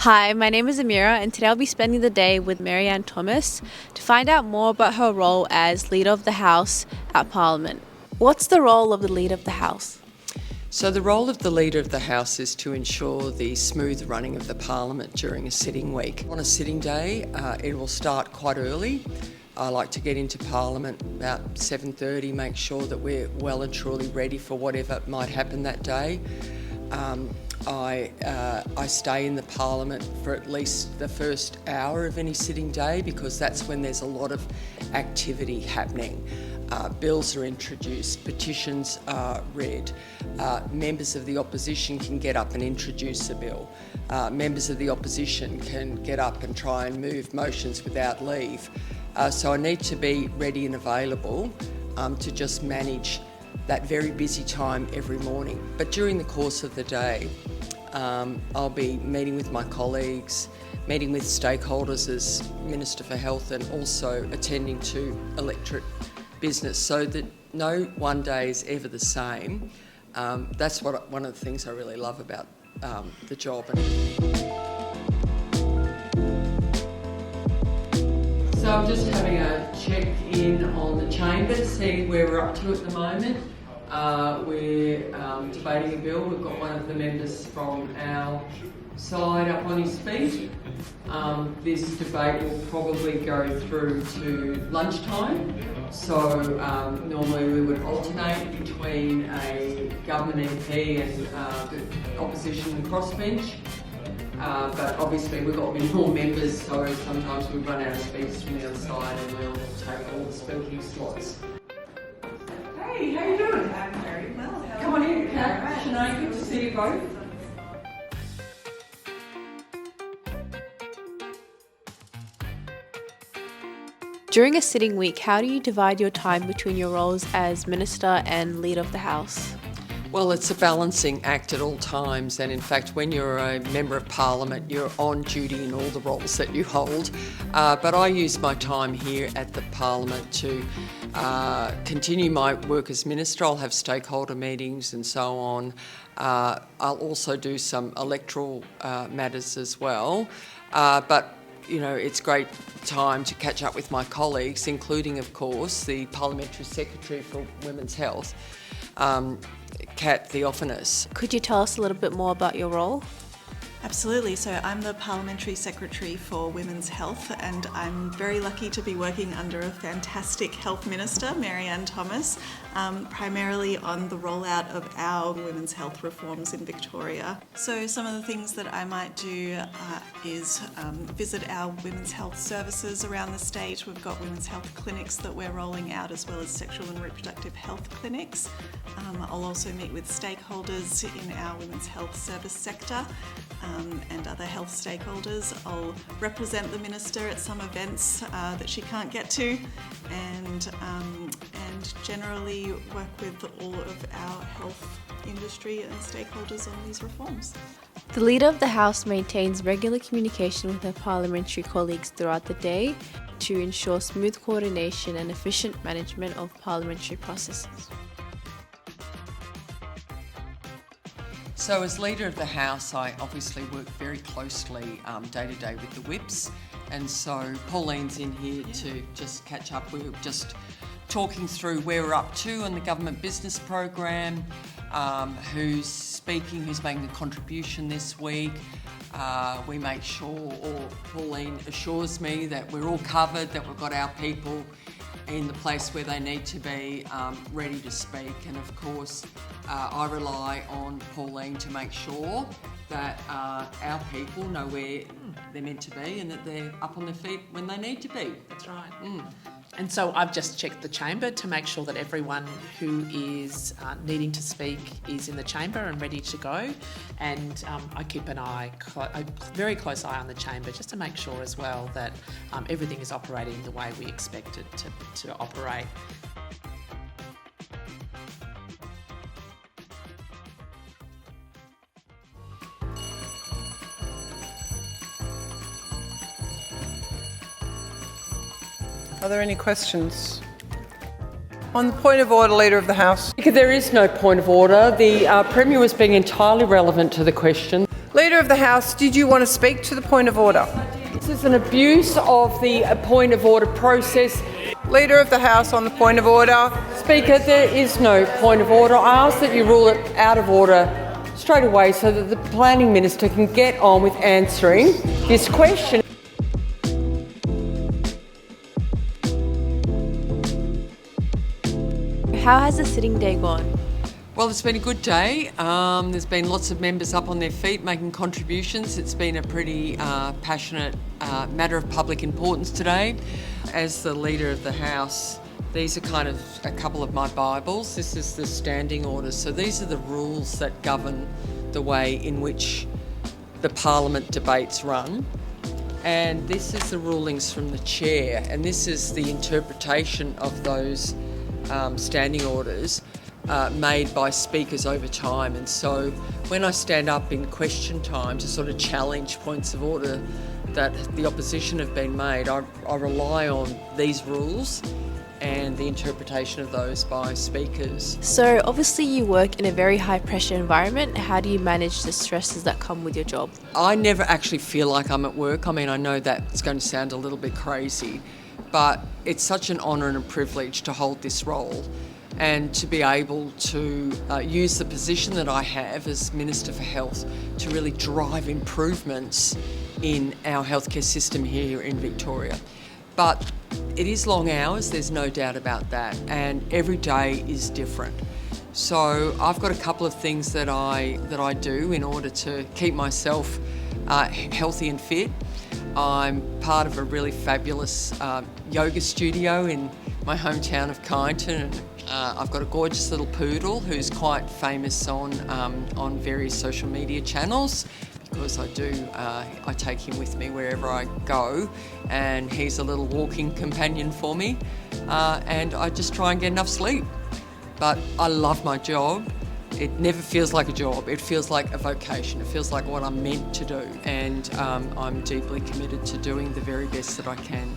Hi, my name is Amira, and today I'll be spending the day with Marianne Thomas to find out more about her role as Leader of the House at Parliament. What's the role of the Leader of the House? So the role of the Leader of the House is to ensure the smooth running of the Parliament during a sitting week. On a sitting day, it will start quite early. I like to get into Parliament about 7:30, make sure that we're well and truly ready for whatever might happen that day. I stay in the Parliament for at least the first hour of any sitting day because that's when there's a lot of activity happening. Bills are introduced, petitions are read, members of the opposition can get up and introduce a bill. Members of the opposition can get up and try and move motions without leave. So I need to be ready and available to just manage that very busy time every morning. But during the course of the day, I'll be meeting with my colleagues, meeting with stakeholders as Minister for Health, and also attending to electorate business so that no one day is ever the same. That's one of the things I really love about the job. So I'm just having a check-in on the chamber to see where we're up to at the moment. We're debating a bill. We've got one of the members from our side up on his feet. This debate will probably go through to lunchtime. So normally we would alternate between a government MP and the opposition crossbench. But obviously we've got many more members, so sometimes we run out of speakers from the other side and we'll take all the speaking slots. Hey, how you doing? I'm very well. Come on in, Kat. Sinead, good to see you both. During a sitting week, how do you divide your time between your roles as Minister and Leader of the House? Well, it's a balancing act at all times, and in fact when you're a Member of Parliament you're on duty in all the roles that you hold, but I use my time here at the Parliament to continue my work as Minister. I'll have stakeholder meetings and so on. I'll also do some electoral matters as well, but you know, it's great time to catch up with my colleagues, including of course the Parliamentary Secretary for Women's Health, Kat Theophanous. Could you tell us a little bit more about your role? Absolutely. So I'm the Parliamentary Secretary for Women's Health, and I'm very lucky to be working under a fantastic Health Minister, Marianne Thomas, primarily on the rollout of our women's health reforms in Victoria. So some of the things that I might do is visit our women's health services around the state. We've got women's health clinics that we're rolling out, as well as sexual and reproductive health clinics. I'll also meet with stakeholders in our women's health service sector and other health stakeholders. I'll represent the Minister at some events that she can't get to, and generally work with all of our health industry and stakeholders on these reforms. The Leader of the House maintains regular communication with her parliamentary colleagues throughout the day to ensure smooth coordination and efficient management of parliamentary processes. So as Leader of the House, I obviously work very closely day to day with the whips, and so Pauline's in here to just catch up. We were just talking through where we're up to on the government business program, who's speaking, who's making a contribution this week. We make sure, or Pauline assures me that we're all covered, that we've got our people in the place where they need to be, ready to speak. And of course, I rely on Pauline to make sure that our people know where they're meant to be and that they're up on their feet when they need to be. That's right. And so I've just checked the chamber to make sure that everyone who is needing to speak is in the chamber and ready to go. And I keep a very close eye on the chamber just to make sure as well that everything is operating the way we expect it to operate. Are there any questions? On the point of order, Leader of the House. There is no point of order. The Premier was being entirely relevant to the question. Leader Leader of the House, did you want to speak to the point of order? This is an abuse of the point of order process. Leader of the House on the point of order. Speaker, there is no point of order. I ask that you rule it out of order straight away so that the Planning Minister can get on with answering this question. How has the sitting day gone? Well, it's been a good day. There's been lots of members up on their feet making contributions. It's been a pretty passionate matter of public importance today. As the Leader of the House, these are kind of a couple of my Bibles. This is the standing orders. So these are the rules that govern the way in which the Parliament debates run. And this is the rulings from the Chair, and this is the interpretation of those standing orders made by speakers over time. And so when I stand up in question time to sort of challenge points of order that the opposition have been made, I rely on these rules and the interpretation of those by speakers. So obviously you work in a very high pressure environment. How do you manage the stresses that come with your job? I never actually feel like I'm at work. I mean, I know that's going to sound a little bit crazy, but it's such an honour and a privilege to hold this role and to be able to use the position that I have as Minister for Health to really drive improvements in our healthcare system here in Victoria. But it is long hours, there's no doubt about that, and every day is different. So I've got a couple of things that I do in order to keep myself healthy and fit. I'm part of a really fabulous yoga studio in my hometown of Kyneton. I've got a gorgeous little poodle who's quite famous on various social media channels because I take him with me wherever I go, and he's a little walking companion for me, and I just try and get enough sleep. But I love my job. It never feels like a job, it feels like a vocation, it feels like what I'm meant to do, and I'm deeply committed to doing the very best that I can.